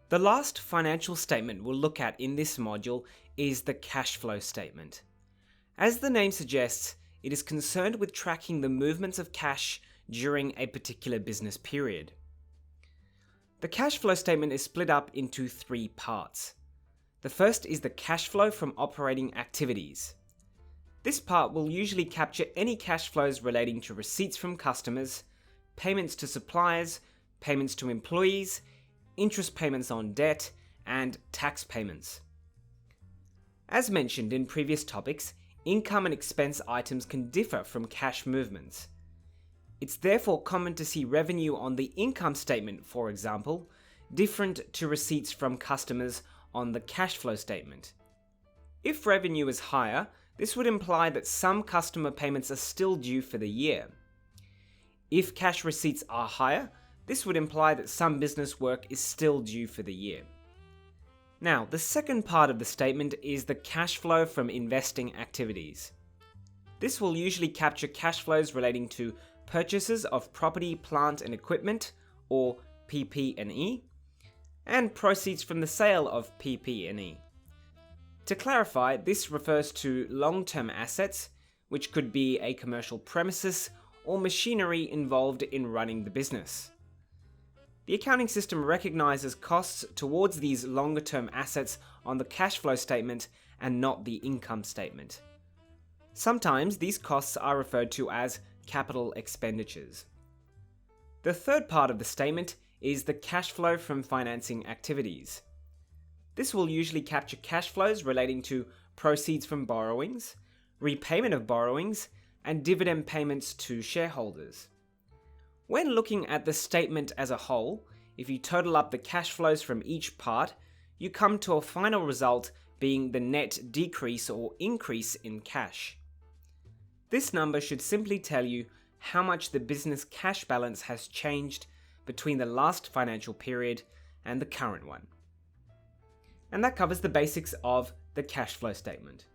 The last financial statement we'll look at in this module is the cash flow statement. As the name suggests, it is concerned with tracking the movements of cash during a particular business period. The cash flow statement is split up into three parts. The first is the cash flow from operating activities. This part will usually capture any cash flows relating to receipts from customers, payments to suppliers, payments to employees, interest payments on debt, and tax payments. As mentioned in previous topics, income and expense items can differ from cash movements. It's therefore common to see revenue on the income statement, for example, different to receipts from customers on the cash flow statement. If revenue is higher, this would imply that some customer payments are still due for the year. If cash receipts are higher, this would imply that some business work is still due for the year. Now, the second part of the statement is the cash flow from investing activities. This will usually capture cash flows relating to purchases of property, plant and equipment, or PP&E, and proceeds from the sale of PP&E. To clarify, this refers to long-term assets, which could be a commercial premises or machinery involved in running the business. The accounting system recognizes costs towards these longer-term assets on the cash flow statement and not the income statement. Sometimes these costs are referred to as capital expenditures. The third part of the statement is the cash flow from financing activities. This will usually capture cash flows relating to proceeds from borrowings, repayment of borrowings, and dividend payments to shareholders. When looking at the statement as a whole, if you total up the cash flows from each part, you come to a final result being the net decrease or increase in cash. This number should simply tell you how much the business cash balance has changed between the last financial period and the current one. And that covers the basics of the cash flow statement.